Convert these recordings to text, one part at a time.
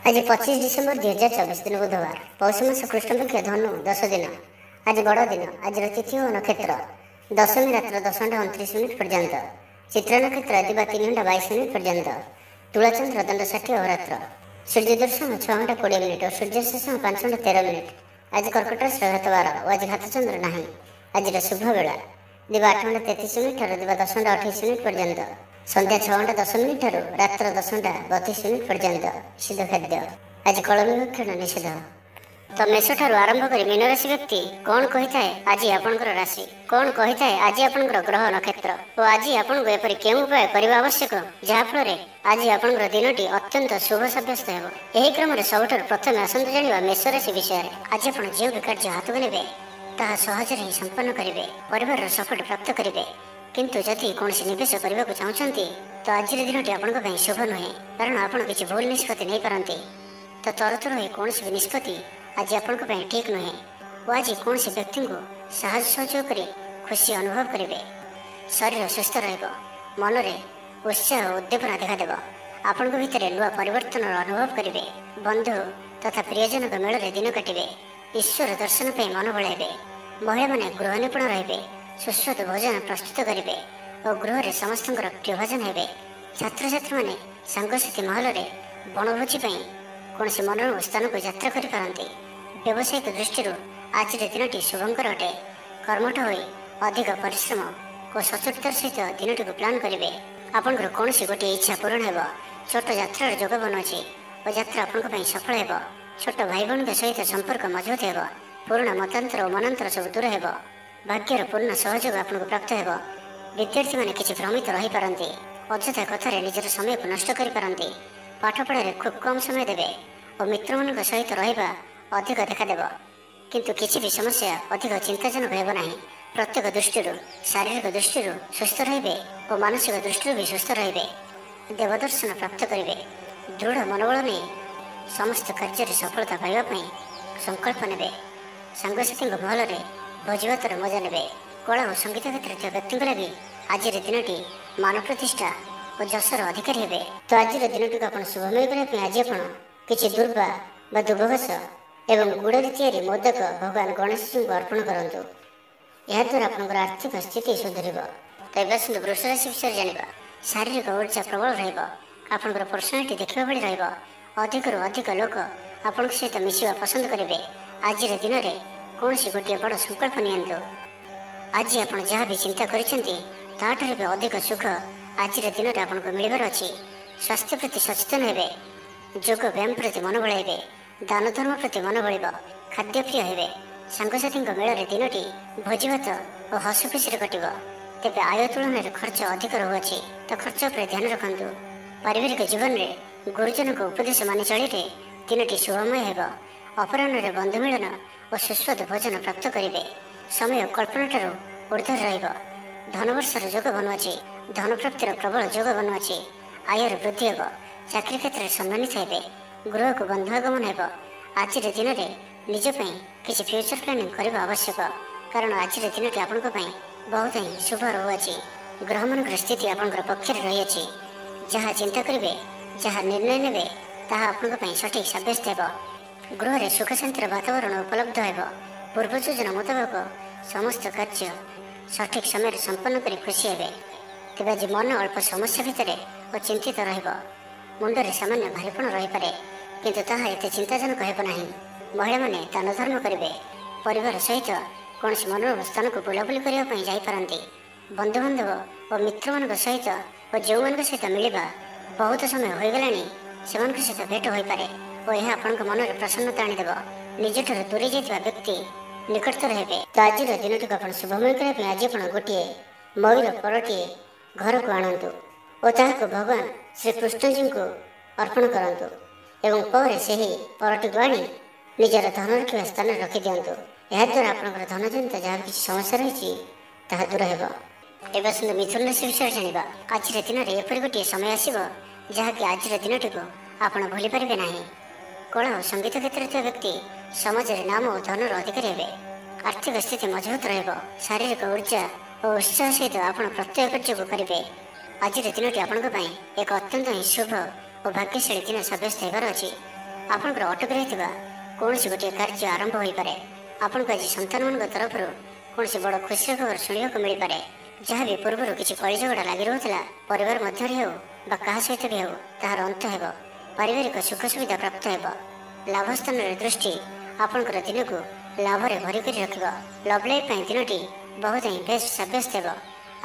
आज 25 डिसेम्बर 2024 दिन बुधवार पौष मास कृष्णपक्ष धनु 10 दिन। आज बड़ दिन। आज तिथि और नक्षत्र दशमी रात्र 10:29 पर्यंत, चित्रा नक्षत्र दिवा 3:22 पर्यंत, तुलाचंद्र दंड 60 अहोरात्र, सूर्य दर्शन 6:20 और सूर्यास्त 5:13। आज कर्कट राशि घात 12 और आज घातचंद्र नहीं। आज शुभ बेला दिवा 8:33 और दिवा 10:28 पर्यंत, संध्या 6:10 रात्र 10:32 पर्यंत। सिद्ध खाद्य आज कलमी भक्षण निषेध। तो मेष ठारू आरंभ कर मीन राशि व्यक्ति कौन कही थाए आज आपणकर राशि, कौन कही थाए आज आपणकर ग्रह नक्षत्र और आज आपको एपरि केउं उपाय करने आवश्यक जहाँफल आज आपणकर दिनटी अत्यंत शुभ सब्यस्त हो। यही क्रम सबुठ प्रथम आसतु जाना मेष राशि विषय। आज आप जो भी कार्य हाथक ने सहज ही संपन्न करेंगे, परिवार सपोर्ट प्राप्त करेंगे। किंतु जदि कौन निवेश करने को चाहते तो आज दिन आपण शुभ नुहे, कारण आप किसी भूल निष्पत्ति नहीं पारती। तो तरतर हो कौन भी निष्पत्ति आज आपण ठीक नुहे और आज कौन व्यक्ति को साहस सहयोग कर खुशी अनुभव करेंगे। शरीर सुस्थ मन में उत्साह और उद्दीपना देखादेव। आपण भितर नुआ परिवर्तन अनुभव करेंगे। बंधु तथा प्रियजन मेल में दिन काटे, ईश्वर दर्शन पर मन बढ़ाइबे। महिला मैंने गृह निपुण रे, सुस्वादु भोजन प्रस्तुत करेंगे और गृह में समस्त प्रिय भोजन हे। छात्र छात्री मैंने सांगसाथी महल में बनभोजी कौन मनोरम स्थान को यात्रा करते। व्यावसायिक दृष्टि आज दिन शुभंकर अटे। कर्मठ हो अधिक परिश्रम और सचोटतार सहित दिन को प्लां करेंगे। आपंकर कौन गोटे इच्छा पूरण हो। छोट यात्रा जोग बनूची और यात्रा आपण सफल हो। छोट भाई भाई सहित संपर्क मजबूत हो। पुराणा मतांतर और मनांतर सब दूर हो। भाग्यर पूर्ण सहयोग आपको प्राप्त हो। विद्यार्थी मैंने किसी भ्रमित रही पारती, अଯଥା कथार निजर समय को नष्ट करपारती। पाठपढ़े खूब कम समय देवे और मित्र मान सहित रहा अधिक देखादेव। किंतु किसी भी समस्या अधिक चिंताजनक होना। प्रत्येक दृष्टि शारीरिक दृष्टि सुस्थ रे और मानसिक दृष्टि भी सुस्थ रे। देवदर्शन प्राप्त करेंगे। दृढ़ मनोबल नहीं समस्त कार्य सफलता पाइबापी संकल्प ने। सांगसाथी महल में भोजभातर मजा ने। कला और संगीत क्षेत्र व्यक्ति लगी आज दिन मान प्रतिष्ठा और जसर अधिकारी हे। तो आज दिन को आप शुभमय करने आज आप किसी दुर्वा व दुर्भघास एवं गुड़े या मोदक भगवान गणेश जी को अर्पण करूँ। याद्वारा आप आर्थिक स्थिति सुधर। तो ये वृष राशि विषय जाना। शारीरिक ऊर्जा प्रबल रहा। पर्सनालीटी देखा भाई रहा। अधिक अधिक लोक आपण सहित मिसवा पसंद करेंगे। आज दिन में कौन गोटे बड़ संकल्प नियंतु। आज आप जहाँ भी चिंता कर अधिक सुख आज दिन में आपको मिलबार अच्छी। स्वास्थ्य प्रति सचेतन हे। योग व्यायाम प्रति मन बढ़ाइबे। दान धर्म प्रति मन बढ़। खाद्यप्रिय हे। सांगसाथी मेल में दिनटी भोजीभात और हसखुशी कट। तेज आय तुलन खर्च अधिक रोचे तो खर्च पर ध्यान रखु। पारिवारिक जीवन में गुरुजन को उपदेश मानि चलिए दिनटी शुभमय हो। अपराह्न बंधु मिलन और सुस्वादु भोजन प्राप्त करेंगे। समय कल्पना ऊर्धर रहा। धनवर्षर जोग बनुची। धन प्राप्तिर प्रबल जोग बनुची। आयर वृद्धि हो। चाकरी क्षेत्र में सम्मानित हे। गृह को बंधुआगमन हो। आज दिन में निजपाई किसी फ्यूचर प्लानिंग करने आवश्यक, कारण आज दिन की आपण बहुत ही शुभ रोचे। ग्रह मान स्थिति आपण पक्ष रही। जहाँ चिंता करेंगे, जहाँ निर्णय ने आपण सठिक सब्यस्त हो। गृह में सुख शांतिर वातावरण उपलब्ध हो। पूर्व योजना मुताबक समस्त कार्य सठिक समय संपन्न कर खुशी हे। तेज आज मन अल्प समस्या भितर और चिंतित रुंडे सामान्य भारीपण रही पारे, किंतु ताहा एते चिंताजनक हेब नहीं। महिला माने दान धर्म करेंगे। परिवार सहित कौन मनोरम स्थान को बुलाबुली करने जापारती। बंधुबांधव और मित्र मान सहित और जो मान सहित मिलवा बहुत समय हो गलानी से सहित भेट हो पारे और यह आपण मन में प्रसन्नता आनीदेव। निज दूरी जाता व्यक्ति निकटतर हे। तो आज दिन को आप शुभमय करने आज आप गोटे मयूर परटे घर को आणतु और ताको भगवान श्री कृष्ण जी को अर्पण करूँ एवं पर से ही परटी को आनी निजर धन रखा स्थान रखी दिंतु। याद्वारा आप धन जनित जहाँ किसी समस्या रही दूर हो। एवं मिथुन राशि विषय जाना। आज दिन में एपरी गोटे समय आसो जहाँकि आज दिनटी को आप भूली पारे ना। कला और संगीत क्षेत्र में व्यक्ति समाज में नाम और धनर अधिकारी हे। आर्थिक स्थिति मजबूत रहा। शारीरिक ऊर्जा और उत्साह सहित आप प्रत्येक कार्य को करेंगे। आज दिन टी आपण एक अत्यंत ही शुभ और भाग्यशाली दिन सब्यस्त होबार अच्छी। ଆପଣଙ୍କର ଅଟକି ରହିଥିବା କୌଣସି ଗୋଟିଏ କାର୍ଯ୍ୟ ଆରମ୍ଭ ହୋଇପାରେ। ଆପଣଙ୍କୁ ଆଜି ସନ୍ତାନମାନଙ୍କ ତରଫରୁ କୌଣସି ବଡ଼ ଖୁସିର ଖବର ଶୁଣିବାକୁ ମିଳିପାରେ। ଯାହା ବି ପୂର୍ବରୁ କିଛି କଳିଝଗଡ଼ା ଲାଗି ରହୁଥିଲା, ପରିବାର ମଧ୍ୟରେ ହେଉ ବା କାହା ସହିତ ବି ହେଉ, ତାହାର ଅନ୍ତ ହେବ। ପାରିବାରିକ ସୁଖ ସୁବିଧା ପ୍ରାପ୍ତ ହେବ। ଲାଭ ସ୍ଥାନରେ ଦୃଷ୍ଟି ଆପଣଙ୍କର ଦିନକୁ ଲାଭରେ ଭରି କରି ରଖିବ। ଲଭ୍ ଲାଇଫ୍ ପାଇଁ ଦିନଟି ବହୁତ ହିଁ ବେଷ୍ଟ ସାବ୍ୟସ୍ତ ହେବ।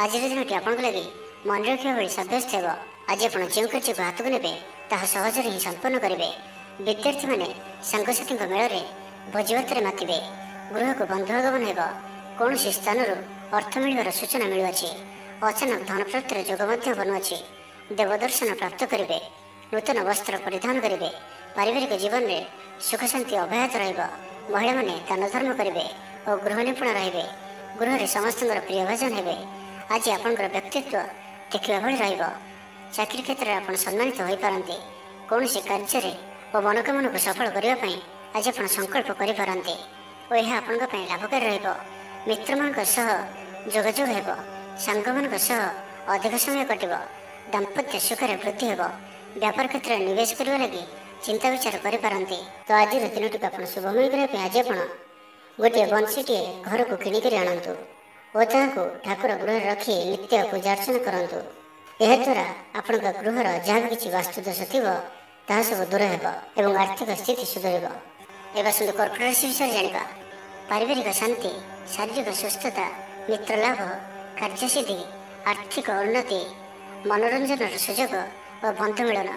ଆଜିର ଦିନଟି ଆପଣଙ୍କ ଲାଗି ମନେ ରଖିବା ଭଳି ସାବ୍ୟସ୍ତ ହେବ। ଆଜି ଆପଣ ଯେଉଁ କାର୍ଯ୍ୟକୁ ହାତକୁ ନେବେ ତାହା ସହଜରେ ହିଁ ସମ୍ପନ୍ନ କରିବେ। ବିଦ୍ୟାର୍ଥୀମାନେ ସାଙ୍ଗସାଥୀଙ୍କ ମେଳରେ ଭୋଜିଭାତରେ ମାତିବେ। ଗୃହକୁ ବନ୍ଧୁ ଆଗମନ ହେବ। କୌଣସି ସ୍ଥାନରୁ ଅର୍ଥ ମିଳିବାର ସୂଚନା ମିଳୁଅଛି। ଅଚାନକ ଧନପ୍ରାପ୍ତିର ଯୋଗ ମଧ୍ୟ ବନୁଅଛି। ଦେବଦର୍ଶନ ପ୍ରାପ୍ତ କରିବେ। ନୂତନ ବସ୍ତ୍ର ପରିଧାନ କରିବେ। ପାରିବାରିକ ଜୀବନରେ ସୁଖ ଶାନ୍ତି ଅବ୍ୟାହତ ରହିବ। ମହିଳାମାନେ ଦାନ ଧର୍ମ କରିବେ ଓ ଗୃହ ନିପୁଣ ରହିବେ। ଗୃହରେ ସମସ୍ତଙ୍କର ପ୍ରିୟ ଭାଜନ ହେବେ। ଆଜି ଆପଣଙ୍କର ବ୍ୟକ୍ତିତ୍ୱ ଦେଖିବା ଭଳି ରହିବ। ଚାକିରି କ୍ଷେତ୍ରରେ ଆପଣ ସମ୍ମାନିତ ହୋଇପାରନ୍ତି। କୌଣସି କାର୍ଯ୍ୟରେ ଓ ମନୋକାମନାକୁ ସଫଳ କରିବା ପାଇଁ ଆଜି ଆପଣ ସଂକଳ୍ପ କରିପାରନ୍ତି ଓ ଏହା ଆପଣଙ୍କ ପାଇଁ ଲାଭକାରୀ ରହିବ। ମିତ୍ରମାନଙ୍କ ସହ ଯୋଗାଯୋଗ ହେବ। ସାଙ୍ଗମାନଙ୍କ ସହ ଅଧିକ ସମୟ କଟିବ। ଦାମ୍ପତ୍ୟ ସୁଖରେ ବୃଦ୍ଧି ହେବ। ବ୍ୟାପାର କ୍ଷେତ୍ରରେ ନିବେଶ କରିବା ଲାଗି ଚିନ୍ତା ବିଚାର କରିପାରନ୍ତି। ତ ଆଜିର ଦିନଟିକୁ ଆପଣ ଶୁଭମୟ କରିବା ପାଇଁ ଆଜି ଆପଣ ଗୋଟିଏ ବଂଶୀଟିଏ ଘରକୁ କିଣିକରି ଆଣନ୍ତୁ ଓ ତାହାକୁ ଠାକୁର ଗୃହରେ ରଖି ନିତ୍ୟ ପୂଜା ଅର୍ଚ୍ଚନା କରନ୍ତୁ। ଏହାଦ୍ୱାରା ଆପଣଙ୍କ ଗୃହର ଯାହା ବି କିଛି ବାସ୍ତୁଦୋଷ ଥିବ ତାହା ସବୁ ଦୂର ହେବ ଏବଂ ଆର୍ଥିକ ସ୍ଥିତି ସୁଧରିବ। ଏବେ ଆସନ୍ତୁ କର୍କଟ ରାଶି ବିଷୟରେ ଜାଣିବା। ପାରିବାରିକ ଶାନ୍ତି, ଶାରୀରିକ ସୁସ୍ଥତା, ମିତ୍ର ଲାଭ, କାର୍ଯ୍ୟସିଦ୍ଧି, ଆର୍ଥିକ ଉନ୍ନତି, ମନୋରଞ୍ଜନର ସୁଯୋଗ ଓ ବନ୍ଧୁ ମିଳନ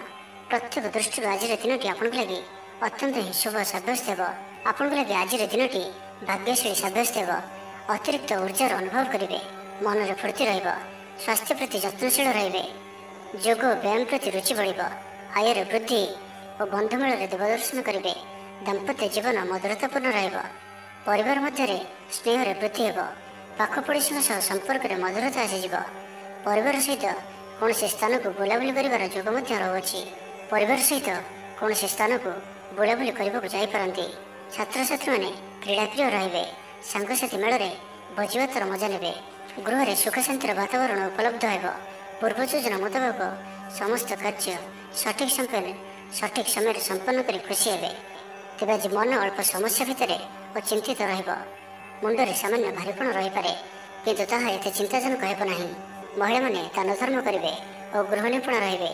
ପ୍ରତ୍ୟେକ ଦୃଷ୍ଟିରୁ ଆଜିର ଦିନଟି ଆପଣଙ୍କ ଲାଗି ଅତ୍ୟନ୍ତ ହିଁ ଶୁଭ ସାବ୍ୟସ୍ତ ହେବ। ଆପଣଙ୍କ ଲାଗି ଆଜିର ଦିନଟି ଭାଗ୍ୟଶାଳୀ ସାବ୍ୟସ୍ତ ହେବ। ଅତିରିକ୍ତ ଉର୍ଜାର ଅନୁଭବ କରିବେ। ମନରେ ଫୁର୍ତ୍ତି ରହିବ। ସ୍ୱାସ୍ଥ୍ୟ ପ୍ରତି ଯତ୍ନଶୀଳ ରହିବେ। ଯୋଗ ଓ ବ୍ୟାୟାମ ପ୍ରତି ରୁଚି ବଢ଼ିବ। ଆୟରେ ବୃଦ୍ଧି ଓ ବନ୍ଧୁମେଳରେ ଦେବଦର୍ଶନ କରିବେ। ଦାମ୍ପତ୍ୟ ଜୀବନ ମଧୁରତାପୂର୍ଣ୍ଣ ରହିବ। ପରିବାର ମଧ୍ୟରେ ସ୍ନେହରେ ବୃଦ୍ଧି ହେବ। ପାଖ ପଡ଼ିଶାଙ୍କ ସହ ସମ୍ପର୍କରେ ମଧୁରତା ଆସିଯିବ। ପରିବାର ସହିତ କୌଣସି ସ୍ଥାନକୁ ବୁଲାବୁଲି କରିବାର ଯୋଗ ମଧ୍ୟ ରହୁଅଛି। ପରିବାର ସହିତ କୌଣସି ସ୍ଥାନକୁ ବୁଲାବୁଲି କରିବାକୁ ଯାଇପାରନ୍ତି। ଛାତ୍ରଛାତ୍ରୀମାନେ କ୍ରୀଡ଼ାପ୍ରିୟ ରହିବେ। ସାଙ୍ଗସାଥି ମେଳରେ ଭୋଜିଭାତର ମଜା ନେବେ। ଗୃହରେ ସୁଖ ଶାନ୍ତିର ବାତାବରଣ ଉପଲବ୍ଧ ହେବ। ପୂର୍ବ ଯୋଜନା ମୁତାବକ ସମସ୍ତ କାର୍ଯ୍ୟ ସଠିକ୍ ସମୟରେ ସମ୍ପନ୍ନ କରି ଖୁସି ହେବେ। ତେବେ ଆଜି ମନ ଅଳ୍ପ ସମସ୍ୟା ଭିତରେ ଓ ଚିନ୍ତିତ ରହିବ। ମୁଣ୍ଡରେ ସାମାନ୍ୟ ଭାରିପଣ ରହିପାରେ, କିନ୍ତୁ ତାହା ଏତେ ଚିନ୍ତାଜନକ ହେବ ନାହିଁ। ମହିଳାମାନେ ଦାନ ଧର୍ମ କରିବେ ଓ ଗୃହ ନିପୁଣ ରହିବେ।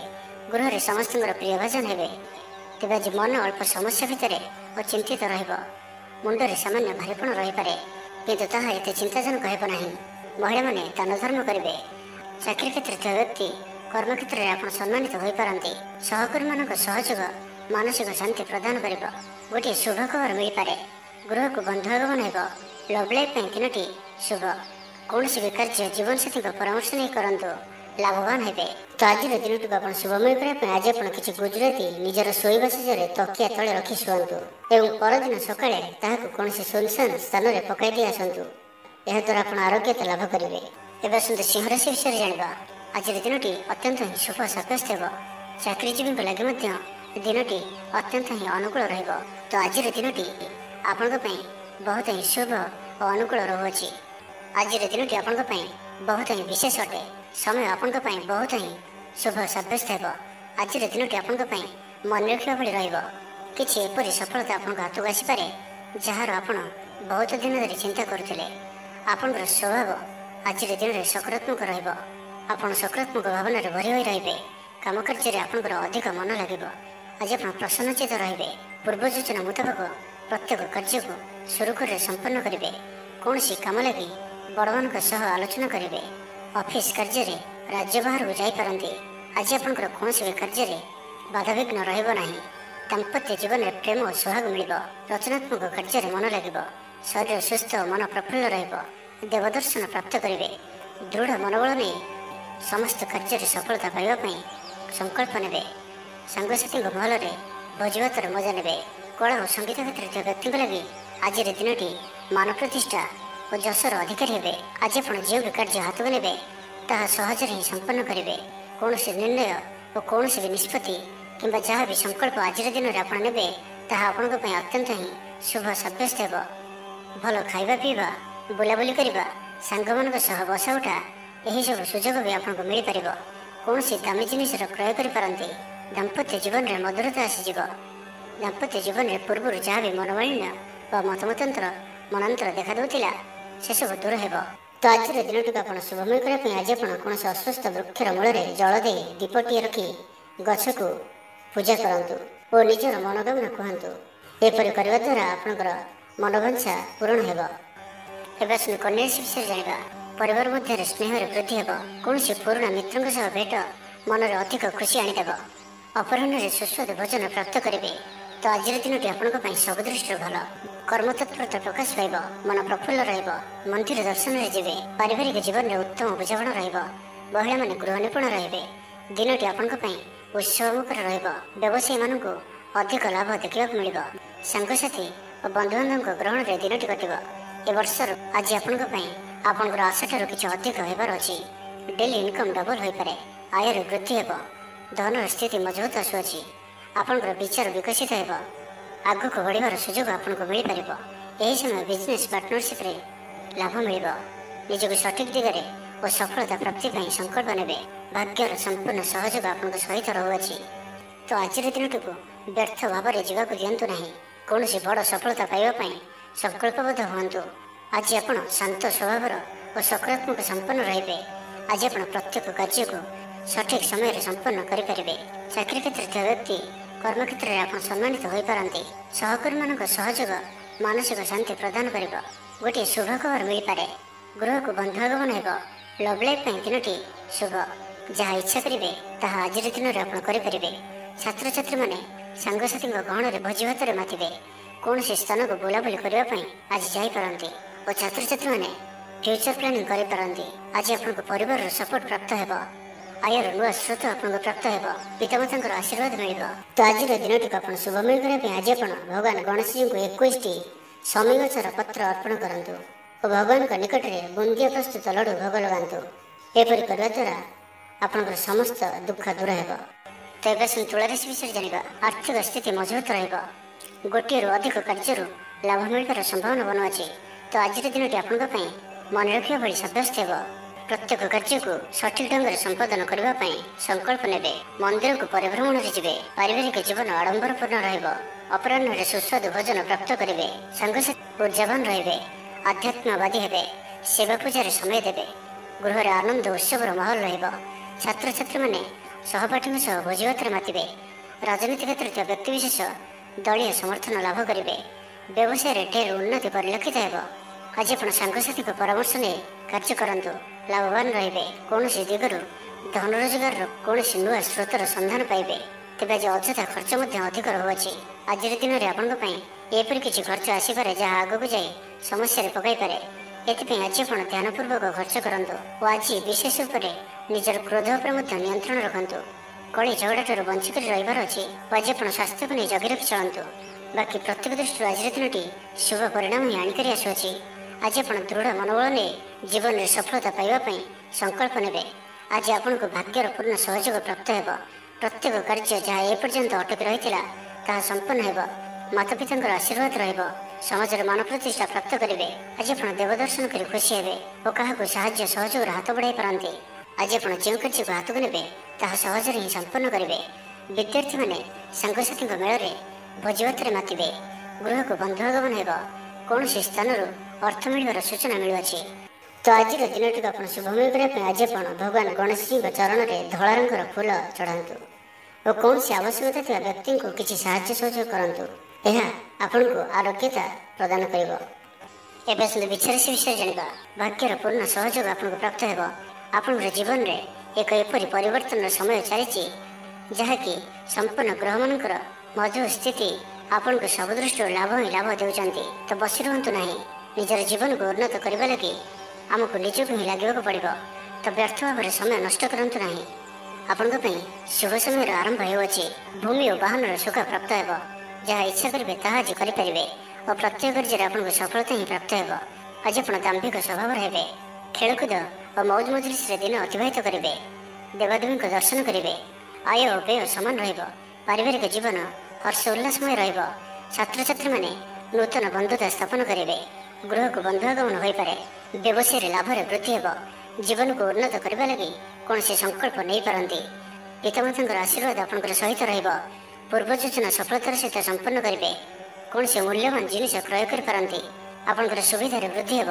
ଗୃହରେ ସମସ୍ତଙ୍କର ପ୍ରିୟ ଭାଜନ ହେବେ। ତେବେ ଆଜି ମନ ଅଳ୍ପ ସମସ୍ୟା ଭିତରେ ଓ ଚିନ୍ତିତ ରହିବ। ମୁଣ୍ଡରେ ସାମାନ୍ୟ ଭାରିପଣ ରହିପାରେ, କିନ୍ତୁ ତାହା ଏତେ ଚିନ୍ତାଜନକ ହେବ ନାହିଁ। ମହିଳାମାନେ ଦାନ ଧର୍ମ କରିବେ। ଚାକିରି କ୍ଷେତ୍ରରେ ଥିବା ବ୍ୟକ୍ତି କର୍ମକ୍ଷେତ୍ରରେ ଆପଣ ସମ୍ମାନିତ ହୋଇପାରନ୍ତି। ସହକର୍ମୀମାନଙ୍କ ସହଯୋଗ ମାନସିକ ଶାନ୍ତି ପ୍ରଦାନ କରିବ। ଗୋଟିଏ ଶୁଭ ଖବର ମିଳିପାରେ। ଗୃହକୁ ବନ୍ଧୁ ଆଗମନ ହେବ। ଲଭ୍ ଲାଇଫ୍ ପାଇଁ ଦିନଟି ଶୁଭ। କୌଣସି ବି କାର୍ଯ୍ୟ ଜୀବନସାଥୀଙ୍କ ପରାମର୍ଶ ନେଇ କରନ୍ତୁ, ଲାଭବାନ ହେବେ। ତ ଆଜିର ଦିନଟିକୁ ଆପଣ ଶୁଭମୟ କରିବା ପାଇଁ ଆଜି ଆପଣ କିଛି ଗୁଜୁରାତି ନିଜର ଶୋଇବା ଶେଯରେ ତକିଆ ତଳେ ରଖି ଶୁଅନ୍ତୁ ଏବଂ ପରଦିନ ସକାଳେ ତାହାକୁ କୌଣସି ଶୂନଶାନ ସ୍ଥାନରେ ପକାଇ ଦେଇ ଆସନ୍ତୁ। ଏହାଦ୍ୱାରା ଆପଣ ଆରୋଗ୍ୟତା ଲାଭ କରିବେ। ଏବେ ଆସନ୍ତୁ ସିଂହ ରାଶି ବିଷୟରେ ଜାଣିବା। ଆଜିର ଦିନଟି ଅତ୍ୟନ୍ତ ହିଁ ଶୁଭ ସାବ୍ୟସ୍ତ ହେବ। ଚାକିରିଜୀବୀଙ୍କ ଲାଗି ମଧ୍ୟ ଦିନଟି ଅତ୍ୟନ୍ତ ହିଁ ଅନୁକୂଳ ରହିବ। ତ ଆଜିର ଦିନଟି ଆପଣଙ୍କ ପାଇଁ ବହୁତ ହିଁ ଶୁଭ ଓ ଅନୁକୂଳ ରହୁଅଛି। ଆଜିର ଦିନଟି ଆପଣଙ୍କ ପାଇଁ ବହୁତ ହିଁ ବିଶେଷ ଅଟେ। ସମୟ ଆପଣଙ୍କ ପାଇଁ ବହୁତ ହିଁ ଶୁଭ ସାବ୍ୟସ୍ତ ହେବ। ଆଜିର ଦିନଟି ଆପଣଙ୍କ ପାଇଁ ମନେ ରଖିବା ଭଳି ରହିବ। କିଛି ଏପରି ସଫଳତା ଆପଣଙ୍କ ହାତକୁ ଆସିପାରେ ଯାହାର ଆପଣ ବହୁତ ଦିନ ଧରି ଚିନ୍ତା କରୁଥିଲେ। ଆପଣଙ୍କର ସ୍ୱଭାବ ଆଜିର ଦିନରେ ସକାରାତ୍ମକ ରହିବ। ଆପଣ ସକାରାତ୍ମକ ଭାବନାରେ ଭରି ହୋଇ ରହିବେ। କାମ କାର୍ଯ୍ୟରେ ଆପଣଙ୍କର ଅଧିକ ମନ ଲାଗିବ। ଆଜି ଆପଣ ପ୍ରସନ୍ନଚିତ ରହିବେ। ପୂର୍ବ ଯୋଜନା ମୁତାବକ ପ୍ରତ୍ୟେକ କାର୍ଯ୍ୟକୁ ସୁରୁଖୁରୁରେ ସମ୍ପନ୍ନ କରିବେ। କୌଣସି କାମ ଲାଗି ବଡ଼ମାନଙ୍କ ସହ ଆଲୋଚନା କରିବେ। ଅଫିସ କାର୍ଯ୍ୟରେ ରାଜ୍ୟ ବାହାରକୁ ଯାଇପାରନ୍ତି। ଆଜି ଆପଣଙ୍କର କୌଣସି ବି କାର୍ଯ୍ୟରେ ବାଧାବିଘ୍ନ ରହିବ ନାହିଁ। ଦାମ୍ପତ୍ୟ ଜୀବନରେ ପ୍ରେମ ଓ ସୁହାଗ ମିଳିବ। ରଚନାତ୍ମକ କାର୍ଯ୍ୟରେ ମନ ଲାଗିବ। ଶରୀର ସୁସ୍ଥ ଓ ମନ ପ୍ରଫୁଲ୍ଲ ରହିବ। ଦେବଦର୍ଶନ ପ୍ରାପ୍ତ କରିବେ। ଦୃଢ଼ ମନୋବଳ ନେଇ ସମସ୍ତ କାର୍ଯ୍ୟରେ ସଫଳତା ପାଇବା ପାଇଁ ସଂକଳ୍ପ ନେବେ। ସାଙ୍ଗସାଥୀଙ୍କ ମହଲରେ ଭୋଜିଭାତର ମଜା ନେବେ। କଳା ଓ ସଙ୍ଗୀତ କ୍ଷେତ୍ରରେ ଥିବା ବ୍ୟକ୍ତିଙ୍କ ଲାଗି ଆଜିର ଦିନଟି ମାନ ପ୍ରତିଷ୍ଠା ଓ ଯଶର ଅଧିକାରୀ ହେବେ। ଆଜି ଆପଣ ଯେଉଁ ବି କାର୍ଯ୍ୟ ହାତକୁ ନେବେ ତାହା ସହଜରେ ହିଁ ସମ୍ପନ୍ନ କରିବେ। କୌଣସି ନିର୍ଣ୍ଣୟ ଓ କୌଣସି ବି ନିଷ୍ପତ୍ତି କିମ୍ବା ଯାହା ବି ସଂକଳ୍ପ ଆଜିର ଦିନରେ ଆପଣ ନେବେ ତାହା ଆପଣଙ୍କ ପାଇଁ ଅତ୍ୟନ୍ତ ହିଁ ଶୁଭ ସାବ୍ୟସ୍ତ ହେବ। ଭଲ ଖାଇବା ପିଇବା, ବୁଲାବୁଲି କରିବା, ସାଙ୍ଗମାନଙ୍କ ସହ ବସା ଉଠା ଏହିସବୁ ସୁଯୋଗ ବି ଆପଣଙ୍କୁ ମିଳିପାରିବ। କୌଣସି ଦାମୀ ଜିନିଷର କ୍ରୟ କରିପାରନ୍ତି। ଦାମ୍ପତ୍ୟ ଜୀବନରେ ମଧୁରତା ଆସିଯିବ। ଦାମ୍ପତ୍ୟ ଜୀବନରେ ପୂର୍ବରୁ ଯାହା ବି ମନୋମାଳିନ୍ୟ ବା ମତମତାନ୍ତର ମନାନ୍ତର ଦେଖାଦେଉଥିଲା ସେସବୁ ଦୂର ହେବ। ତ ଆଜିର ଦିନଟିକୁ ଆପଣ ଶୁଭମୟ କରିବା ପାଇଁ ଆଜି ଆପଣ କୌଣସି ଅସୁସ୍ଥ ବୃକ୍ଷର ମୂଳରେ ଜଳ ଦେଇ ଦୀପଟିଏ ରଖି ଗଛକୁ ପୂଜା କରନ୍ତୁ ଓ ନିଜର ମନୋକାମନା କୁହନ୍ତୁ। ଏପରି କରିବା ଦ୍ୱାରା ଆପଣଙ୍କର ମନୋବାଞ୍ଛା ପୂରଣ ହେବ। ଏବେ ଆସନ୍ତୁ କନ୍ୟା ରାଶି ବିଷୟରେ ଜାଣିବା। ପରିବାର ମଧ୍ୟରେ ସ୍ନେହରେ ବୃଦ୍ଧି ହେବ। କୌଣସି ପୁରୁଣା ମିତ୍ରଙ୍କ ସହ ଭେଟ ମନରେ ଅଧିକ ଖୁସି ଆଣିଦେବ। ଅପରାହ୍ନରେ ସୁସ୍ୱାଦୁ ଭୋଜନ ପ୍ରାପ୍ତ କରିବେ। ତ ଆଜିର ଦିନଟି ଆପଣଙ୍କ ପାଇଁ ସବୁ ଦୃଷ୍ଟିରୁ ଭଲ। କର୍ମତତ୍ପରତା ପ୍ରକାଶ ପାଇବ। ମନ ପ୍ରଫୁଲ୍ଲ ରହିବ। ମନ୍ଦିର ଦର୍ଶନରେ ଯିବେ। ପାରିବାରିକ ଜୀବନରେ ଉତ୍ତମ ବୁଝାମଣା ରହିବ। ମହିଳାମାନେ ଗୃହ ନିପୁଣ ରହିବେ। ଦିନଟି ଆପଣଙ୍କ ପାଇଁ ଉତ୍ସବମୁଖର ରହିବ। ବ୍ୟବସାୟୀମାନଙ୍କୁ ଅଧିକ ଲାଭ ଦେଖିବାକୁ ମିଳିବ। ସାଙ୍ଗସାଥି ଓ ବନ୍ଧୁବାନ୍ଧବଙ୍କ ଗ୍ରହଣରେ ଦିନଟି କଟିବ। ଏ ବର୍ଷର ଆଜି ଆପଣଙ୍କ ପାଇଁ ଆପଣଙ୍କର ଆଶାଠାରୁ କିଛି ଅଧିକ ହେବାର ଅଛି। ଡେଲି ଇନକମ୍ ଡବଲ ହୋଇପାରେ। ଆୟରେ ବୃଦ୍ଧି ହେବ। ଧନର ସ୍ଥିତି ମଜବୁତ ଆସୁଅଛି। ଆପଣଙ୍କର ବିଚାର ବିକଶିତ ହେବ। ଆଗକୁ ବଢ଼ିବାର ସୁଯୋଗ ଆପଣଙ୍କୁ ମିଳିପାରିବ। ଏହି ସମୟ ବିଜନେସ୍ ପାର୍ଟନରସିପ୍ରେ ଲାଭ ମିଳିବ। ନିଜକୁ ସଠିକ୍ ଦିଗରେ ଓ ସଫଳତା ପ୍ରାପ୍ତି ପାଇଁ ସଂକଳ୍ପ ନେବେ। ଭାଗ୍ୟର ସମ୍ପୂର୍ଣ୍ଣ ସହଯୋଗ ଆପଣଙ୍କ ସହିତ ରହୁଅଛି। ତ ଆଜିର ଦିନଟିକୁ ବ୍ୟର୍ଥ ଭାବରେ ଯିବାକୁ ଦିଅନ୍ତୁ ନାହିଁ। କୌଣସି ବଡ଼ ସଫଳତା ପାଇବା ପାଇଁ ସଂକଳ୍ପବଦ୍ଧ ହୁଅନ୍ତୁ। ଆଜି ଆପଣ ଶାନ୍ତ ସ୍ୱଭାବର ଓ ସକାରାତ୍ମକ ସମ୍ପନ୍ନ ରହିବେ। ଆଜି ଆପଣ ପ୍ରତ୍ୟେକ କାର୍ଯ୍ୟକୁ ସଠିକ୍ ସମୟରେ ସମ୍ପନ୍ନ କରିପାରିବେ। ଚାକିରି କ୍ଷେତ୍ରରେ ଥିବା ବ୍ୟକ୍ତି କର୍ମକ୍ଷେତ୍ରରେ ଆପଣ ସମ୍ମାନିତ ହୋଇପାରନ୍ତି। ସହକର୍ମୀମାନଙ୍କ ସହଯୋଗ ମାନସିକ ଶାନ୍ତି ପ୍ରଦାନ କରିବ। ଗୋଟିଏ ଶୁଭ ଖବର ମିଳିପାରେ। ଗୃହକୁ ବନ୍ଧୁ ଆଗମନ ହେବ। ଲଭ୍ ଲାଇଫ୍ ପାଇଁ ଦିନଟି ଶୁଭ। ଯାହା ଇଚ୍ଛା କରିବେ ତାହା ଆଜିର ଦିନରେ ଆପଣ କରିପାରିବେ। ଛାତ୍ରଛାତ୍ରୀମାନେ ସାଙ୍ଗସାଥୀଙ୍କ ଗହଣରେ ଭୋଜି ଭାତରେ ମାତିବେ। କୌଣସି ସ୍ଥାନକୁ ବୁଲାବୁଲି କରିବା ପାଇଁ ଆଜି ଯାଇପାରନ୍ତି ଓ ଛାତ୍ରଛାତ୍ରୀମାନେ ଫ୍ୟୁଚର ପ୍ଲାନିଂ କରିପାରନ୍ତି। ଆଜି ଆପଣଙ୍କ ପରିବାରର ସପୋର୍ଟ ପ୍ରାପ୍ତ ହେବ। ଆୟର ନୂଆ ସ୍ରୋତ ଆପଣଙ୍କୁ ପ୍ରାପ୍ତ ହେବ। ପିତାମାତାଙ୍କର ଆଶୀର୍ବାଦ ମିଳିବ। ତ ଆଜିର ଦିନଟିକୁ ଆପଣ ଶୁଭମୟ କରିବା ପାଇଁ ଆଜି ଆପଣ ଭଗବାନ ଗଣେଶଜୀଙ୍କୁ 21ଟି ଶମୀ ଗଛର ପତ୍ର ଅର୍ପଣ କରନ୍ତୁ ଓ ଭଗବାନଙ୍କ ନିକଟରେ ବୁନ୍ଦିଆ ପ୍ରସ୍ତୁତ ଲଡ଼ୁ ଭୋଗ ଲଗାନ୍ତୁ। ଏପରି କରିବା ଦ୍ୱାରା ଆପଣଙ୍କର ସମସ୍ତ ଦୁଃଖ ଦୂର ହେବ। ତ ଏବେ ଆସନ୍ତୁ ତୁଳା ରାଶି ବିଷୟରେ ଜାଣିବା। ଆର୍ଥିକ ସ୍ଥିତି ମଜବୁତ ରହିବ। ଗୋଟିଏରୁ ଅଧିକ କାର୍ଯ୍ୟରୁ ଲାଭ ମିଳିବାର ସମ୍ଭାବନା ବନୁଅଛି। ତ ଆଜିର ଦିନଟି ଆପଣଙ୍କ ପାଇଁ ମନେ ରଖିବା ଭଳି ସାବ୍ୟସ୍ତ ହେବ। ପ୍ରତ୍ୟେକ କାର୍ଯ୍ୟକୁ ସଠିକ୍ ଢଙ୍ଗରେ ସମ୍ପାଦନ କରିବା ପାଇଁ ସଂକଳ୍ପ ନେବେ। ମନ୍ଦିରକୁ ପରିଭ୍ରମଣରେ ଯିବେ। ପାରିବାରିକ ଜୀବନ ଆଡ଼ମ୍ବରପୂର୍ଣ୍ଣ ରହିବ। ଅପରାହ୍ନରେ ସୁସ୍ୱାଦୁ ଭୋଜନ ପ୍ରାପ୍ତ କରିବେ। ସାଙ୍ଗସାଥୀ ଉର୍ଜାବାନ ରହିବେ। ଆଧ୍ୟାତ୍ମବାଦୀ ହେବେ। ସେବା ପୂଜାରେ ସମୟ ଦେବେ। ଗୃହରେ ଆନନ୍ଦ ଉତ୍ସବର ମାହୋଲ ରହିବ। ଛାତ୍ରଛାତ୍ରୀମାନେ ସହପାଠୀଙ୍କ ସହ ଭୋଜିଭାତରେ ମାତିବେ। ରାଜନୀତି କ୍ଷେତ୍ରରେ ଥିବା ବ୍ୟକ୍ତିବିଶେଷ ଦଳୀୟ ସମର୍ଥନ ଲାଭ କରିବେ। ବ୍ୟବସାୟରେ ଢେର ଉନ୍ନତି ପରିଲକ୍ଷିତ ହେବ। ଆଜି ଆପଣ ସାଙ୍ଗସାଥୀଙ୍କ ପରାମର୍ଶ ନେଇ କାର୍ଯ୍ୟ କରନ୍ତୁ। ଲାଭବାନ ରହିବେ। କୌଣସି ଦିଗରୁ ଧନ ରୋଜଗାରର କୌଣସି ନୂଆ ସ୍ରୋତର ସନ୍ଧାନ ପାଇବେ। ତେବେ ଆଜି ଅଯଥା ଖର୍ଚ୍ଚ ମଧ୍ୟ ଅଧିକ ରହୁଅଛି। ଆଜିର ଦିନରେ ଆପଣଙ୍କ ପାଇଁ ଏପରି କିଛି ଖର୍ଚ୍ଚ ଆସିପାରେ ଯାହା ଆଗକୁ ଯାଇ ସମସ୍ୟାରେ ପକାଇପାରେ। ଏଥିପାଇଁ ଆଜି ଆପଣ ଧ୍ୟାନପୂର୍ବକ ଖର୍ଚ୍ଚ କରନ୍ତୁ ଓ ଆଜି ବିଶେଷ ଉପରେ ନିଜର କ୍ରୋଧ ଉପରେ ମଧ୍ୟ ନିୟନ୍ତ୍ରଣ ରଖନ୍ତୁ। କଳି ଝଗଡ଼ାଠାରୁ ବଞ୍ଚିକରି ରହିବାର ଅଛି ଓ ଆଜି ଆପଣ ସ୍ୱାସ୍ଥ୍ୟକୁ ନେଇ ଜଗି ରଖି ଚଳନ୍ତୁ। ବାକି ପ୍ରତ୍ୟେକ ଦୃଷ୍ଟିରୁ ଆଜିର ଦିନଟି ଶୁଭ ପରିଣାମ ହିଁ ଆଣିକରି ଆସୁଅଛି। ଆଜି ଆପଣ ଦୃଢ଼ ମନୋବଳ ନେଇ ଜୀବନରେ ସଫଳତା ପାଇବା ପାଇଁ ସଂକଳ୍ପ ନେବେ। ଆଜି ଆପଣଙ୍କୁ ଭାଗ୍ୟର ପୂର୍ଣ୍ଣ ସହଯୋଗ ପ୍ରାପ୍ତ ହେବ। ପ୍ରତ୍ୟେକ କାର୍ଯ୍ୟ ଯାହା ଏପର୍ଯ୍ୟନ୍ତ ଅଟକି ରହିଥିଲା ତାହା ସମ୍ପନ୍ନ ହେବ। ମାତାପିତାଙ୍କର ଆଶୀର୍ବାଦ ରହିବ। ସମାଜରେ ମାନ ପ୍ରତିଷ୍ଠା ପ୍ରାପ୍ତ କରିବେ। ଆଜି ଆପଣ ଦେବଦର୍ଶନ କରି ଖୁସି ହେବେ ଓ କାହାକୁ ସାହାଯ୍ୟ ସହଯୋଗର ହାତ ବଢ଼ାଇ ପାରନ୍ତି। ଆଜି ଆପଣ ଯେଉଁ କାର୍ଯ୍ୟକୁ ହାତକୁ ନେବେ ତାହା ସହଜରେ ହିଁ ସମ୍ପନ୍ନ କରିବେ। ବିଦ୍ୟାର୍ଥୀମାନେ ସାଙ୍ଗସାଥୀଙ୍କ ମେଳରେ ଭୋଜିଭାତରେ ମାତିବେ। ଗୃହକୁ ବନ୍ଧୁ ଆଗମନ ହେବ। କୌଣସି ସ୍ଥାନରୁ ଅର୍ଥ ମିଳିବାର ସୂଚନା ମିଳୁଅଛି। ତ ଆଜିର ଦିନଟିକୁ ଆପଣ ଶୁଭମୟ କରିବା ପାଇଁ ଆଜି ଆପଣ ଭଗବାନ ଗଣେଶଜୀଙ୍କ ଚରଣରେ ଧଳା ରଙ୍ଗର ଫୁଲ ଚଢ଼ାନ୍ତୁ ଓ କୌଣସି ଆବଶ୍ୟକତା ଥିବା ବ୍ୟକ୍ତିଙ୍କୁ କିଛି ସାହାଯ୍ୟ ସହଯୋଗ କରନ୍ତୁ। ଏହା ଆପଣଙ୍କୁ ଆରୋଗ୍ୟତା ପ୍ରଦାନ କରିବ। ଏବେ ଆସନ୍ତୁ ବିଛା ରାଶି ବିଷୟରେ ଜାଣିବା। ଭାଗ୍ୟର ପୂର୍ଣ୍ଣ ସହଯୋଗ ଆପଣଙ୍କୁ ପ୍ରାପ୍ତ ହେବ। ଆପଣଙ୍କର ଜୀବନରେ ଏକ ଏପରି ପରିବର୍ତ୍ତନର ସମୟ ଚାଲିଛି ଯାହାକି ସମ୍ପୂର୍ଣ୍ଣ ଗ୍ରହମାନଙ୍କର ମଧୁର ସ୍ଥିତି ଆପଣଙ୍କୁ ସବୁ ଦୃଷ୍ଟିରୁ ଲାଭ ହିଁ ଲାଭ ଦେଉଛନ୍ତି। ତ ବସି ରୁହନ୍ତୁ ନାହିଁ। ନିଜର ଜୀବନକୁ ଉନ୍ନତ କରିବା ଲାଗି ଆମକୁ ନିଜକୁ ହିଁ ଲାଗିବାକୁ ପଡ଼ିବ। ତ ବ୍ୟର୍ଥ ଭାବରେ ସମୟ ନଷ୍ଟ କରନ୍ତୁ ନାହିଁ। ଆପଣଙ୍କ ପାଇଁ ଶୁଭ ସମୟର ଆରମ୍ଭ ହେଉଅଛି। ଭୂମି ଓ ବାହନର ସୁଖ ପ୍ରାପ୍ତ ହେବ। ଯାହା ଇଚ୍ଛା କରିବେ ତାହା ଆଜି କରିପାରିବେ ଓ ପ୍ରତ୍ୟେକ କାର୍ଯ୍ୟରେ ଆପଣଙ୍କୁ ସଫଳତା ହିଁ ପ୍ରାପ୍ତ ହେବ। ଆଜି ଆପଣ ଦାମ୍ଭିକ ସ୍ୱଭାବର ହେବେ। ଖେଳକୁଦ ଓ ମୌଜ ମଜଲିସରେ ଦିନ ଅତିବାହିତ କରିବେ। ଦେବାଦେବୀଙ୍କ ଦର୍ଶନ କରିବେ। ଆୟ ଓ ବ୍ୟୟ ସମାନ ରହିବ। ପାରିବାରିକ ଜୀବନ ହର୍ଷ ଉଲ୍ଲାସମୟ ରହିବ। ଛାତ୍ରଛାତ୍ରୀମାନେ ନୂତନ ବନ୍ଧୁତା ସ୍ଥାପନ କରିବେ। ଗୃହକୁ ବନ୍ଧୁ ଆଗମନ ହୋଇପାରେ। ବ୍ୟବସାୟରେ ଲାଭରେ ବୃଦ୍ଧି ହେବ। ଜୀବନକୁ ଉନ୍ନତ କରିବା ଲାଗି କୌଣସି ସଂକଳ୍ପ ନେଇପାରନ୍ତି। ପିତାମାତାଙ୍କର ଆଶୀର୍ବାଦ ଆପଣଙ୍କର ସହିତ ରହିବ। ପୂର୍ବ ଯୋଜନା ସଫଳତାର ସହିତ ସମ୍ପନ୍ନ କରିବେ। କୌଣସି ମୂଲ୍ୟବାନ ଜିନିଷ କ୍ରୟ କରିପାରନ୍ତି। ଆପଣଙ୍କର ସୁବିଧାରେ ବୃଦ୍ଧି ହେବ।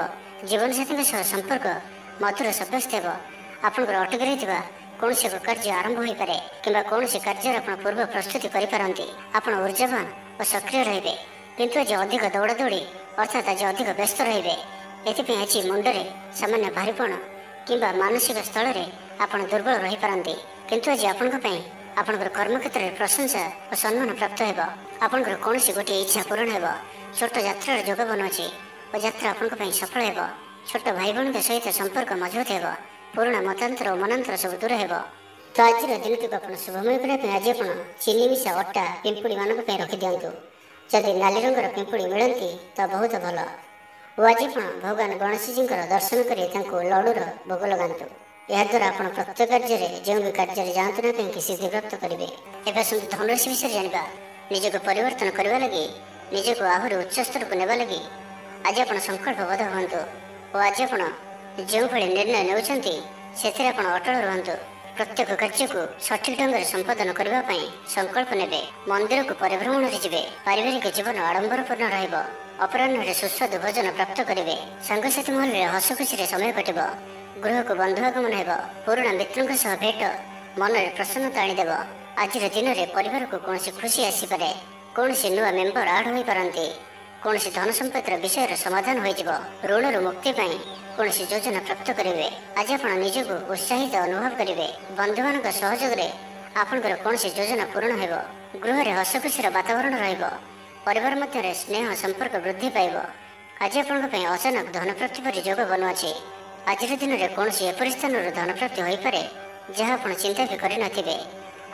ଜୀବନସାଥୀଙ୍କ ସହ ସମ୍ପର୍କ ମଧୁର ସାବ୍ୟସ୍ତ ହେବ। ଆପଣଙ୍କର ଅଟକି ରହିଥିବା କୌଣସି ଏକ କାର୍ଯ୍ୟ ଆରମ୍ଭ ହୋଇପାରେ କିମ୍ବା କୌଣସି କାର୍ଯ୍ୟରେ ଆପଣ ପୂର୍ବ ପ୍ରସ୍ତୁତି କରିପାରନ୍ତି। ଆପଣ ଉର୍ଜାବାନ ଓ ସକ୍ରିୟ ରହିବେ, କିନ୍ତୁ ଆଜି ଅଧିକ ଦୌଡ଼ାଦୌଡ଼ି ଅର୍ଥାତ୍ ଆଜି ଅଧିକ ବ୍ୟସ୍ତ ରହିବେ। ଏଥିପାଇଁ ଆଜି ମୁଣ୍ଡରେ ସାମାନ୍ୟ ଭାରିପଣ କିମ୍ବା ମାନସିକ ସ୍ଥଳରେ ଆପଣ ଦୁର୍ବଳ ରହିପାରନ୍ତି। କିନ୍ତୁ ଆଜି ଆପଣଙ୍କ ପାଇଁ ଆପଣଙ୍କର କର୍ମକ୍ଷେତ୍ରରେ ପ୍ରଶଂସା ଓ ସମ୍ମାନ ପ୍ରାପ୍ତ ହେବ। ଆପଣଙ୍କର କୌଣସି ଗୋଟିଏ ଇଚ୍ଛା ପୂରଣ ହେବ। ଛୋଟ ଯାତ୍ରାର ଯୋଗ ବନୁଅଛି ଓ ଯାତ୍ରା ଆପଣଙ୍କ ପାଇଁ ସଫଳ ହେବ। ଛୋଟ ଭାଇ ଭଉଣୀଙ୍କ ସହିତ ସମ୍ପର୍କ ମଜବୁତ ହେବ। ପୁରୁଣା ମତାନ୍ତର ଓ ମନାନ୍ତର ସବୁ ଦୂର ହେବ। ତ ଆଜିର ଦିନଟିକୁ ଆପଣ ଶୁଭମୟ କରିବା ପାଇଁ ଆଜି ଆପଣ ଚିନି ମିଶା ଅଟା ପିମ୍ପୁଡ଼ିମାନଙ୍କ ପାଇଁ ରଖିଦିଅନ୍ତୁ। ଯଦି ନାଲି ରଙ୍ଗର ପିମ୍ପୁଡ଼ି ମିଳନ୍ତି ତ ବହୁତ ଭଲ। ଓ ଆଜି ଆପଣ ଭଗବାନ ଗଣେଶଜୀଙ୍କର ଦର୍ଶନ କରି ତାଙ୍କୁ ଲଡ଼ୁର ଭୋଗ ଲଗାନ୍ତୁ। ଏହାଦ୍ୱାରା ଆପଣ ପ୍ରତ୍ୟେକ କାର୍ଯ୍ୟରେ ଯେଉଁ ବି କାର୍ଯ୍ୟରେ ଯାଆନ୍ତୁ ନା କାହିଁକି ସିଦ୍ଧିପ୍ରାପ୍ତ କରିବେ। ଏବେ ଆସନ୍ତୁ ଧନରାଶି ବିଷୟରେ ଜାଣିବା। ନିଜକୁ ପରିବର୍ତ୍ତନ କରିବା ଲାଗି, ନିଜକୁ ଆହୁରି ଉଚ୍ଚ ସ୍ତରକୁ ନେବା ଲାଗି ଆଜି ଆପଣ ସଂକଳ୍ପବଦ୍ଧ ହୁଅନ୍ତୁ ଓ ଆଜି ଆପଣ ଯେଉଁଭଳି ନିର୍ଣ୍ଣୟ ନେଉଛନ୍ତି ସେଥିରେ ଆପଣ ଅଟଳ ରୁହନ୍ତୁ। ପ୍ରତ୍ୟେକ କାର୍ଯ୍ୟକୁ ସଠିକ ଢଙ୍ଗରେ ସମ୍ପାଦନ କରିବା ପାଇଁ ସଂକଳ୍ପ ନେବେ। ମନ୍ଦିରକୁ ପରିଭ୍ରମଣରେ ଯିବେ। ପାରିବାରିକ ଜୀବନ ଆଡମ୍ବରପୂର୍ଣ୍ଣ ରହିବ। ଅପରାହ୍ନରେ ସୁସ୍ୱାଦୁ ଭୋଜନ ପ୍ରାପ୍ତ କରିବେ। ସାଙ୍ଗସାଥୀ ମହଲରେ ହସ ଖୁସିରେ ସମୟ କଟିବ। ଗୃହକୁ ବନ୍ଧୁ ଆଗମନ ହେବ। ପୁରୁଣା ମିତ୍ରଙ୍କ ସହ ଭେଟ ମନରେ ପ୍ରସନ୍ନତା ଆଣିଦେବ। ଆଜିର ଦିନରେ ପରିବାରକୁ କୌଣସି ଖୁସି ଆସିପାରେ। କୌଣସି ନୂଆ ମେମ୍ବର ଆଡ୍ ହୋଇପାରନ୍ତି। କୌଣସି ଧନ ସମ୍ପତ୍ତିର ବିଷୟର ସମାଧାନ ହୋଇଯିବ। ଋଣରୁ ମୁକ୍ତି ପାଇଁ କୌଣସି ଯୋଜନା ପ୍ରାପ୍ତ କରିବେ। ଆଜି ଆପଣ ନିଜକୁ ଉତ୍ସାହିତ ଅନୁଭବ କରିବେ। ବନ୍ଧୁମାନଙ୍କ ସହଯୋଗରେ ଆପଣଙ୍କର କୌଣସି ଯୋଜନା ପୂରଣ ହେବ। ଗୃହରେ ହସ ଖୁସିର ବାତାବରଣ ରହିବ। ପରିବାର ମଧ୍ୟରେ ସ୍ନେହ ସମ୍ପର୍କ ବୃଦ୍ଧି ପାଇବ। ଆଜି ଆପଣଙ୍କ ପାଇଁ ଅଚାନକ ଧନପ୍ରାପ୍ତି ପରି ଯୋଗ ବନୁଅଛି। ଆଜିର ଦିନରେ କୌଣସି ଏପରି ସ୍ଥାନରୁ ଧନପ୍ରାପ୍ତି ହୋଇପାରେ ଯାହା ଆପଣ ଚିନ୍ତା ବି କରିନଥିବେ।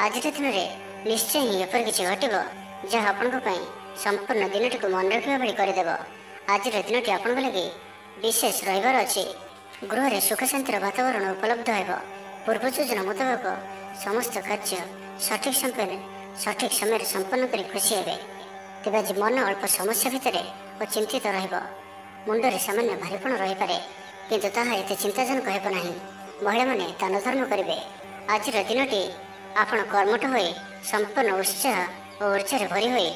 ଆଜିର ଦିନରେ ନିଶ୍ଚୟ ହିଁ ଏପରି କିଛି ଘଟିବ ଯାହା ଆପଣଙ୍କ ପାଇଁ ସମ୍ପୂର୍ଣ୍ଣ ଦିନଟିକୁ ମନେ ରଖିବା ଭଳି କରିଦେବ। ଆଜିର ଦିନଟି ଆପଣଙ୍କ ଲାଗି ବିଶେଷ ରହିବାର ଅଛି। ଗୃହରେ ସୁଖ ଶାନ୍ତିର ବାତାବରଣ ଉପଲବ୍ଧ ହେବ। ପୂର୍ବ ଯୋଜନା ମୁତାବକ ସମସ୍ତ କାର୍ଯ୍ୟ ସଠିକ ସମୟରେ ସମ୍ପନ୍ନ କରି ଖୁସି ହେବେ। ତେବେ ଆଜି ମନ ଅଳ୍ପ ସମସ୍ୟା ଭିତରେ ଓ ଚିନ୍ତିତ ରହିବ। ମୁଣ୍ଡରେ ସାମାନ୍ୟ ଭାରିପଣ ରହିପାରେ, କିନ୍ତୁ ତାହା ଏତେ ଚିନ୍ତାଜନକ ହେବ ନାହିଁ। ମହିଳାମାନେ ଦାନ ଧର୍ମ କରିବେ। ଆଜିର ଦିନଟି ଆପଣ କର୍ମଠ ହୋଇ ସମ୍ପୂର୍ଣ୍ଣ ଉତ୍ସାହ ଓ ଉର୍ଜାରେ ଭରି ହୋଇ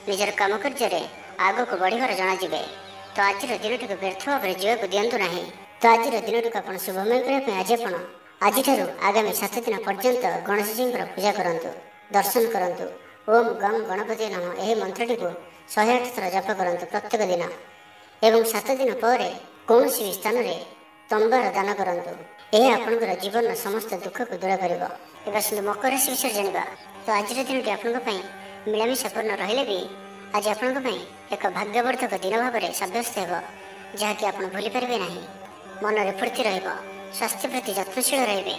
ନିଜର କାମ କାର୍ଯ୍ୟରେ ଆଗକୁ ବଢ଼ିବାର ଜଣାଯିବେ। ତ ଆଜିର ଦିନଟିକୁ ବ୍ୟର୍ଥ ଭାବରେ ଯିବାକୁ ଦିଅନ୍ତୁ ନାହିଁ। ତ ଆଜିର ଦିନଟିକୁ ଆପଣ ଶୁଭମୟ କରିବା ପାଇଁ ଆଜିଠାରୁ ଆଗାମୀ 7 ଦିନ ପର୍ଯ୍ୟନ୍ତ ଗଣେଶଜୀଙ୍କର ପୂଜା କରନ୍ତୁ, ଦର୍ଶନ କରନ୍ତୁ। ଓମ୍ ଗଂ ଗଣପତି ନମଃ ଏହି ମନ୍ତ୍ରଟିକୁ 108 ଥର ଜପ କରନ୍ତୁ ପ୍ରତ୍ୟେକ ଦିନ ଏବଂ 7 ଦିନ ପରେ କୌଣସି ବି ସ୍ଥାନରେ ତମ୍ବାର ଦାନ କରନ୍ତୁ। ଏହା ଆପଣଙ୍କର ଜୀବନର ସମସ୍ତ ଦୁଃଖକୁ ଦୂର କରିବ। ଏବେ ଆସନ୍ତୁ ମକର ରାଶି ବିଷୟରେ ଜାଣିବା। ତ ଆଜିର ଦିନଟି ଆପଣଙ୍କ ପାଇଁ ମିଳାମିଶାପୂର୍ଣ୍ଣ ରହିଲେ ବି ଆଜି ଆପଣଙ୍କ ପାଇଁ ଏକ ଭାଗ୍ୟବର୍ଦ୍ଧକ ଦିନ ଭାବରେ ସାବ୍ୟସ୍ତ ହେବ, ଯାହାକି ଆପଣ ଭୁଲିପାରିବେ ନାହିଁ। ମନରେ ଫୁର୍ତ୍ତି ରହିବ। ସ୍ୱାସ୍ଥ୍ୟ ପ୍ରତି ଯତ୍ନଶୀଳ ରହିବେ।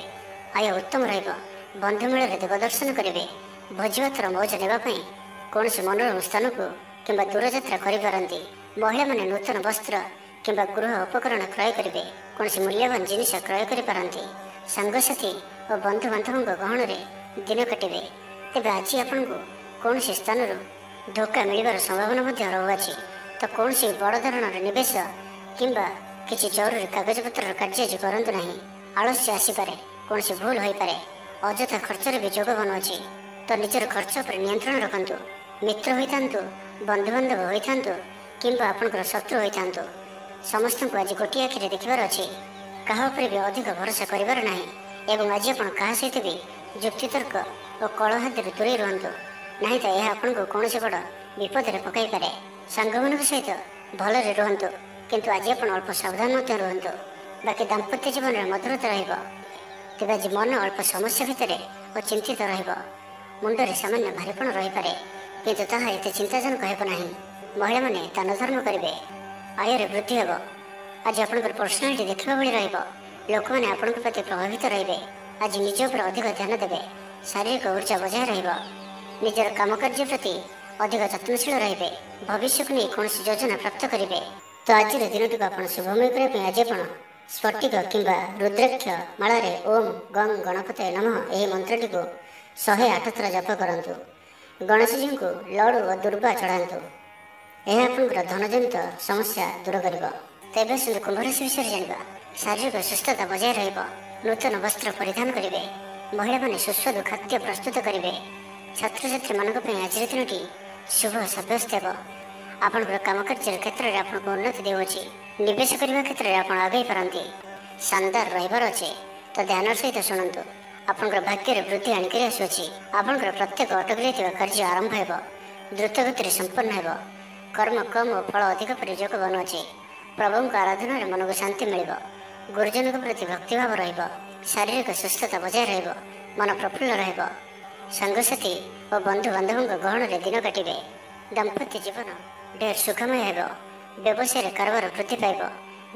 ଆୟ ଉତ୍ତମ ରହିବ। ବନ୍ଧୁମେଳରେ ଦେବ ଦର୍ଶନ କରିବେ। ଭୋଜିଭାତର ମୌଜ ନେବା ପାଇଁ କୌଣସି ମନୋରମ ସ୍ଥାନକୁ କିମ୍ବା ଦୂରଯାତ୍ରା କରିପାରନ୍ତି। ମହିଳାମାନେ ନୂତନ ବସ୍ତ୍ର କିମ୍ବା ଗୃହ ଉପକରଣ କ୍ରୟ କରିବେ। କୌଣସି ମୂଲ୍ୟବାନ ଜିନିଷ କ୍ରୟ କରିପାରନ୍ତି। ସାଙ୍ଗସାଥୀ ଓ ବନ୍ଧୁବାନ୍ଧବଙ୍କ ଗହଣରେ ଦିନ କାଟିବେ। ତେବେ ଆଜି ଆପଣଙ୍କୁ କୌଣସି ସ୍ଥାନରୁ ଧୋକା ମିଳିବାର ସମ୍ଭାବନା ମଧ୍ୟ ରହୁଅଛି। ତ କୌଣସି ବଡ଼ ଧରଣର ନିବେଶ କିମ୍ବା କିଛି ଜରୁରୀ କାଗଜପତ୍ରର କାର୍ଯ୍ୟ ଆଜି କରନ୍ତୁ ନାହିଁ। ଆଳସ୍ୟ ଆସିପାରେ, କୌଣସି ଭୁଲ ହୋଇପାରେ, ଅଯଥା ଖର୍ଚ୍ଚରେ ବି ଯୋଗ ବନୁଅଛି। ତ ନିଜର ଖର୍ଚ୍ଚ ଉପରେ ନିୟନ୍ତ୍ରଣ ରଖନ୍ତୁ। ମିତ୍ର ହୋଇଥାନ୍ତୁ, ବନ୍ଧୁବାନ୍ଧବ ହୋଇଥାନ୍ତୁ କିମ୍ବା ଆପଣଙ୍କର ଶତ୍ରୁ ହୋଇଥାନ୍ତୁ, ସମସ୍ତଙ୍କୁ ଆଜି ଗୋଟିଏ ଆଖିରେ ଦେଖିବାର ଅଛି। କାହା ଉପରେ ବି ଅଧିକ ଭରସା କରିବାର ନାହିଁ ଏବଂ ଆଜି ଆପଣ କାହା ସହିତ ବି ଯୁକ୍ତିତର୍କ ଓ କଳହାତିରୁ ଦୂରେଇ ରୁହନ୍ତୁ, ନାହିଁ ତ ଏହା ଆପଣଙ୍କୁ କୌଣସି ବଡ଼ ବିପଦରେ ପକାଇପାରେ। ସାଙ୍ଗମାନଙ୍କ ସହିତ ଭଲରେ ରୁହନ୍ତୁ, କିନ୍ତୁ ଆଜି ଆପଣ ଅଳ୍ପ ସାବଧାନ ମଧ୍ୟ ରୁହନ୍ତୁ। ବାକି ଦାମ୍ପତ୍ୟ ଜୀବନରେ ମଧୁରତା ରହିବ। ତେବେ ଆଜି ମନ ଅଳ୍ପ ସମସ୍ୟା ଭିତରେ ଓ ଚିନ୍ତିତ ରହିବ। ମୁଣ୍ଡରେ ସାମାନ୍ୟ ଭାରିପଣ ରହିପାରେ, କିନ୍ତୁ ତାହା ଏତେ ଚିନ୍ତାଜନକ ହେବ ନାହିଁ। ମହିଳାମାନେ ଦାନ ଧର୍ମ କରିବେ। ଆୟରେ ବୃଦ୍ଧି ହେବ। ଆଜି ଆପଣଙ୍କର ପର୍ସନାଲିଟି ଦେଖିବା ଭଳି ରହିବ। ଲୋକମାନେ ଆପଣଙ୍କ ପ୍ରତି ପ୍ରଭାବିତ ରହିବେ। ଆଜି ନିଜ ଉପରେ ଅଧିକ ଧ୍ୟାନ ଦେବେ। ଶାରୀରିକ ଉର୍ଜା ବଜାୟ ରହିବ। ନିଜର କାମକାର୍ଯ୍ୟ ପ୍ରତି ଅଧିକ ଯତ୍ନଶୀଳ ରହିବେ। ଭବିଷ୍ୟକୁ ନେଇ କୌଣସି ଯୋଜନା ପ୍ରାପ୍ତ କରିବେ। ତ ଆଜିର ଦିନଟିକୁ ଆପଣ ଶୁଭମୟ କରିବା ପାଇଁ ଆଜି ଆପଣ ସ୍ଫଟିକ କିମ୍ବା ରୁଦ୍ରାକ୍ଷ ମାଳାରେ ଓମ୍ ଗଂ ଗଣପତୟେ ନମଃ ଏହି ମନ୍ତ୍ରଟିକୁ 108 ଥର ଜପ କରନ୍ତୁ। ଗଣେଶଜୀଙ୍କୁ ଲଡ଼ୁ ଓ ଦୁର୍ବା ଚଢ଼ାନ୍ତୁ। ଏହା ଆପଣଙ୍କର ଧନଜନିତ ସମସ୍ୟା ଦୂର କରିବ। ତେବେ ଆସନ୍ତୁ କୁମ୍ଭରାଶି ବିଷୟରେ ଜାଣିବା। ଶାରୀରିକ ସୁସ୍ଥତା ବଜାୟ ରହିବ। ନୂତନ ବସ୍ତ୍ର ପରିଧାନ କରିବେ। ମହିଳାମାନେ ସୁସ୍ୱାଦୁ ଖାଦ୍ୟ ପ୍ରସ୍ତୁତ କରିବେ। ଛାତ୍ରଛାତ୍ରୀମାନଙ୍କ ପାଇଁ ଆଜିର ଦିନଟି ଶୁଭ ସାବ୍ୟସ୍ତ ହେବ। ଆପଣଙ୍କର କାମକାର୍ଯ୍ୟ କ୍ଷେତ୍ରରେ ଆପଣଙ୍କୁ ଉନ୍ନତି ଦେଉଅଛି। ନିବେଶ କରିବା କ୍ଷେତ୍ରରେ ଆପଣ ଆଗେଇ ପାରନ୍ତି। ଶାନଦାର ରହିବାର ଅଛି, ତ ଧ୍ୟାନର ସହିତ ଶୁଣନ୍ତୁ। ଆପଣଙ୍କର ଭାଗ୍ୟରେ ବୃଦ୍ଧି ଆଣିକରି ଆସୁଅଛି। ଆପଣଙ୍କର ପ୍ରତ୍ୟେକ ଅଟକି ରହିଥିବା କାର୍ଯ୍ୟ ଆରମ୍ଭ ହେବ, ଦ୍ରୁତ ଗତିରେ ସମ୍ପନ୍ନ ହେବ। କର୍ମ କମ୍ ଓ ଫଳ ଅଧିକ ପରି ଯୋଗ ବନୁଅଛି। ପ୍ରଭୁଙ୍କ ଆରାଧନାରେ ମନକୁ ଶାନ୍ତି ମିଳିବ। ଗୁରୁଜନଙ୍କ ପ୍ରତି ଭକ୍ତିଭାବ ରହିବ। ଶାରୀରିକ ସୁସ୍ଥତା ବଜାୟ ରହିବ। ମନ ପ୍ରଫୁଲ୍ଲ ରହିବ। ସାଙ୍ଗସାଥୀ ଓ ବନ୍ଧୁବାନ୍ଧବଙ୍କ ଗହଣରେ ଦିନ କାଟିବେ। ଦାମ୍ପତ୍ୟ ଜୀବନ ଢେର ସୁଖମୟ ହେବ। ବ୍ୟବସାୟରେ କାରବାର ବୃଦ୍ଧି ପାଇବ।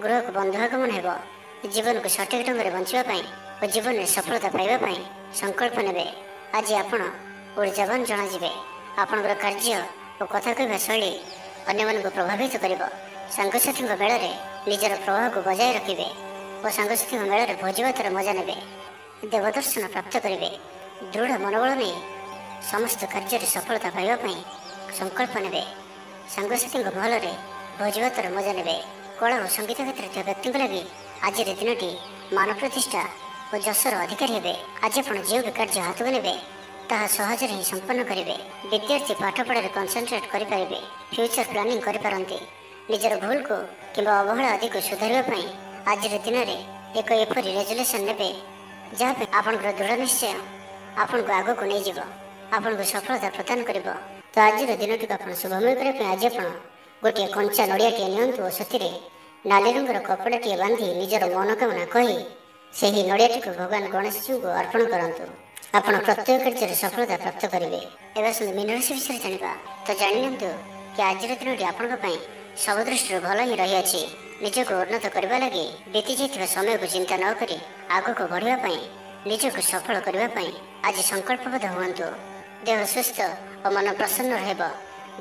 ଗୃହକୁ ବନ୍ଧୁ ଆଗମନ ହେବ। ଜୀବନକୁ ସଠିକ ଢଙ୍ଗରେ ବଞ୍ଚିବା ପାଇଁ ଓ ଜୀବନରେ ସଫଳତା ପାଇବା ପାଇଁ ସଂକଳ୍ପ ନେବେ। ଆଜି ଆପଣ ଉର୍ଜାବାନ ଜଣାଯିବେ। ଆପଣଙ୍କର କାର୍ଯ୍ୟ ଓ କଥା କହିବା ଶୈଳୀ ଅନ୍ୟମାନଙ୍କୁ ପ୍ରଭାବିତ କରିବ। ସାଙ୍ଗସାଥୀଙ୍କ ମେଳରେ ନିଜର ପ୍ରଭାବକୁ ବଜାୟ ରଖିବେ ଓ ସାଙ୍ଗସାଥୀଙ୍କ ମେଳରେ ଭୋଜିଭାତର ମଜା ନେବେ। ଦେବଦର୍ଶନ ପ୍ରାପ୍ତ କରିବେ। ଦୃଢ଼ ମନୋବଳ ନେଇ ସମସ୍ତ କାର୍ଯ୍ୟରେ ସଫଳତା ପାଇବା ପାଇଁ ସଂକଳ୍ପ ନେବେ। ସାଙ୍ଗସାଥୀଙ୍କ ମହଲରେ ଭୋଜିଭାତର ମଜା ନେବେ। କଳା ଓ ସଙ୍ଗୀତ କ୍ଷେତ୍ରରେ ଥିବା ବ୍ୟକ୍ତିଙ୍କ ଲାଗି ଆଜିର ଦିନଟି ମାନ ପ୍ରତିଷ୍ଠା ଓ ଯଶର ଅଧିକାରୀ ହେବେ। ଆଜି ଆପଣ ଯେଉଁ ବି କାର୍ଯ୍ୟ ହାତକୁ ନେବେ ତାହା ସହଜରେ ହିଁ ସମ୍ପନ୍ନ କରିବେ। ବିଦ୍ୟାର୍ଥୀ ପାଠପଢ଼ାରେ କନସେନଟ୍ରେଟ୍ କରିପାରିବେ। ଫ୍ୟୁଚର ପ୍ଲାନିଂ କରିପାରନ୍ତି। ନିଜର ଭୁଲକୁ କିମ୍ବା ଅବହେଳା ଆଦିକୁ ସୁଧାରିବା ପାଇଁ ଆଜିର ଦିନରେ ଏକ ଏପରି ରେଜୁଲେସନ୍ ନେବେ ଯାହା ପାଇଁ ଆପଣଙ୍କର ଦୃଢ଼ ନିଶ୍ଚୟ ଆପଣଙ୍କୁ ଆଗକୁ ନେଇଯିବ, ଆପଣଙ୍କୁ ସଫଳତା ପ୍ରଦାନ କରିବ। ତ ଆଜିର ଦିନଟିକୁ ଆପଣ ଶୁଭମୟ କରିବା ପାଇଁ ଆଜି ଆପଣ ଗୋଟିଏ କଞ୍ଚା ନଡ଼ିଆଟିଏ ନିଅନ୍ତୁ ଓ ସେଥିରେ ନାଲି ରଙ୍ଗର କପଡ଼ାଟିଏ ବାନ୍ଧି ନିଜର ମନୋକାମନା କହି ସେହି ନଡ଼ିଆଟିକୁ ଭଗବାନ ଗଣେଶଜୀଙ୍କୁ ଅର୍ପଣ କରନ୍ତୁ। ଆପଣ ପ୍ରତ୍ୟେକ କାର୍ଯ୍ୟରେ ସଫଳତା ପ୍ରାପ୍ତ କରିବେ। ଏବେ ଆସନ୍ତୁ ମୀନ ରାଶି ବିଷୟରେ ଜାଣିବା। ତ ଜାଣିନିଅନ୍ତୁ କି ଆଜିର ଦିନଟି ଆପଣଙ୍କ ପାଇଁ ସବୁ ଦୃଷ୍ଟିରୁ ଭଲ ହିଁ ରହିଅଛି। ନିଜକୁ ଉନ୍ନତ କରିବା ଲାଗି ବିତି ଯାଇଥିବା ସମୟକୁ ଚିନ୍ତା ନ କରି ଆଗକୁ ବଢ଼ିବା ପାଇଁ, ନିଜକୁ ସଫଳ କରିବା ପାଇଁ ଆଜି ସଂକଳ୍ପବଦ୍ଧ ହୁଅନ୍ତୁ। ଦେହ ସୁସ୍ଥ ଓ ମନ ପ୍ରସନ୍ନ ରହିବ।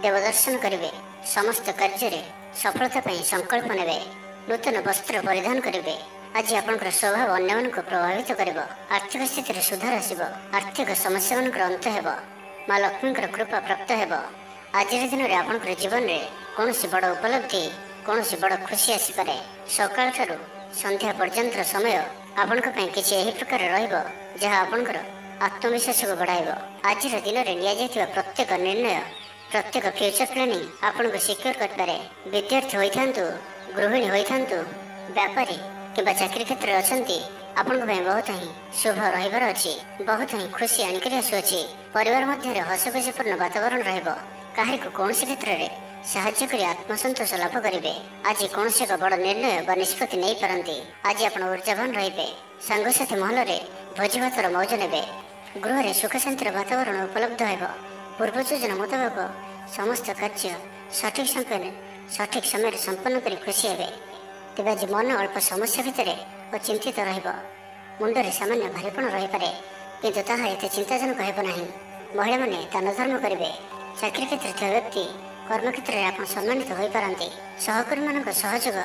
ଦେବ ଦର୍ଶନ କରିବେ। ସମସ୍ତ କାର୍ଯ୍ୟରେ ସଫଳତା ପାଇଁ ସଂକଳ୍ପ ନେବେ। ନୂତନ ବସ୍ତ୍ର ପରିଧାନ କରିବେ। ଆଜି ଆପଣଙ୍କର ସ୍ୱଭାବ ଅନ୍ୟମାନଙ୍କୁ ପ୍ରଭାବିତ କରିବ। ଆର୍ଥିକ ସ୍ଥିତିରେ ସୁଧାର ଆସିବ। ଆର୍ଥିକ ସମସ୍ୟାମାନଙ୍କର ଅନ୍ତ ହେବ। ମା ଲକ୍ଷ୍ମୀଙ୍କର କୃପା ପ୍ରାପ୍ତ ହେବ। ଆଜିର ଦିନରେ ଆପଣଙ୍କର ଜୀବନରେ କୌଣସି ବଡ଼ ଉପଲବ୍ଧି, କୌଣସି ବଡ଼ ଖୁସି ଆସିପାରେ। ସକାଳଠାରୁ ସନ୍ଧ୍ୟା ପର୍ଯ୍ୟନ୍ତର ସମୟ ଆପଣଙ୍କ ପାଇଁ କିଛି ଏହି ପ୍ରକାର ରହିବ ଯାହା ଆପଣଙ୍କର ଆତ୍ମବିଶ୍ୱାସକୁ ବଢ଼ାଇବ। ଆଜିର ଦିନରେ ନିଆଯାଇଥିବା ପ୍ରତ୍ୟେକ ନିର୍ଣ୍ଣୟ, ପ୍ରତ୍ୟେକ ଫ୍ୟୁଚର ପ୍ଲାନିଂ ଆପଣଙ୍କୁ ସିକ୍ୟୁର କରିପାରେ। ବିଦ୍ୟାର୍ଥୀ ହୋଇଥାନ୍ତୁ, ଗୃହିଣୀ ହୋଇଥାନ୍ତୁ, ବ୍ୟାପାରୀ କିମ୍ବା ଚାକିରୀ କ୍ଷେତ୍ରରେ ଅଛନ୍ତି, ଆପଣଙ୍କ ପାଇଁ ବହୁତ ହିଁ ଶୁଭ ରହିବାର ଅଛି। ବହୁତ ହିଁ ଖୁସି ଆଣିକରି ଆସୁଅଛି। ପରିବାର ମଧ୍ୟରେ ହସଖୁସିପୂର୍ଣ୍ଣ ବାତାବରଣ ରହିବ। କାହାରିକୁ କୌଣସି କ୍ଷେତ୍ରରେ ସାହାଯ୍ୟ କରି ଆତ୍ମସନ୍ତୋଷ ଲାଭ କରିବେ। ଆଜି କୌଣସି ଏକ ବଡ଼ ନିର୍ଣ୍ଣୟ ବା ନିଷ୍ପତ୍ତି ନେଇପାରନ୍ତି। ଆଜି ଆପଣ ଉର୍ଜାବାନ ରହିବେ। ସାଙ୍ଗସାଥୀ ମହଲରେ ଭୋଜିଭାତର ମୌଜ ନେବେ। ଗୃହରେ ସୁଖ ଶାନ୍ତିର ବାତାବରଣ ଉପଲବ୍ଧ ହେବ। ପୂର୍ବ ଯୋଜନା ମୁତାବକ ସମସ୍ତ କାର୍ଯ୍ୟ ସଠିକ ସମୟରେ ସମ୍ପନ୍ନ କରି ଖୁସି ହେବେ। ତେବେ ଆଜି ମନ ଅଳ୍ପ ସମସ୍ୟା ଭିତରେ ଓ ଚିନ୍ତିତ ରହିବ। ମୁଣ୍ଡରେ ସାମାନ୍ୟ ଭାରିପଣ ରହିପାରେ, କିନ୍ତୁ ତାହା ଏତେ ଚିନ୍ତାଜନକ ହେବ ନାହିଁ। ମହିଳାମାନେ ଦାନ ଧର୍ମ କରିବେ। ଚାକିରୀ କ୍ଷେତ୍ରରେ ଥିବା ବ୍ୟକ୍ତି କର୍ମକ୍ଷେତ୍ରରେ ଆପଣ ସମ୍ମାନିତ ହୋଇପାରନ୍ତି। ସହକର୍ମୀମାନଙ୍କ ସହଯୋଗ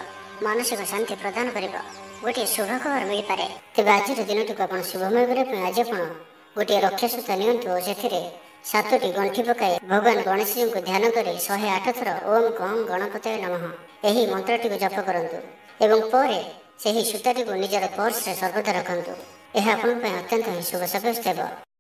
ମାନସିକ ଶାନ୍ତି ପ୍ରଦାନ କରିବ। ଗୋଟିଏ ଶୁଭ ଖବର ମିଳିପାରେ। ତେବେ ଆଜିର ଦିନଟିକୁ ଆପଣ ଶୁଭମୟ କରିବା ପାଇଁ ଆଜି ଆପଣ ଗୋଟିଏ ରକ୍ଷାସୂତା ନିଅନ୍ତୁ ଓ ସେଥିରେ 7ଟି ଗଣ୍ଠି ପକାଇ ଭଗବାନ ଗଣେଶଜୀଙ୍କୁ ଧ୍ୟାନ କରି 108 ଥର ଓಂ ଗଂ ଗଣପତୟେ ନମଃ ଏହି ମନ୍ତ୍ରଟିକୁ ଜପ କରନ୍ତୁ ଏବଂ ପରେ ସେହି ସୂତାଟିକୁ ନିଜର ପର୍ସରେ ସର୍ବଦା ରଖନ୍ତୁ। ଏହା ଆପଣଙ୍କ ପାଇଁ ଅତ୍ୟନ୍ତ ହିଁ ଶୁଭ ସାବ୍ୟସ୍ତ ହେବ।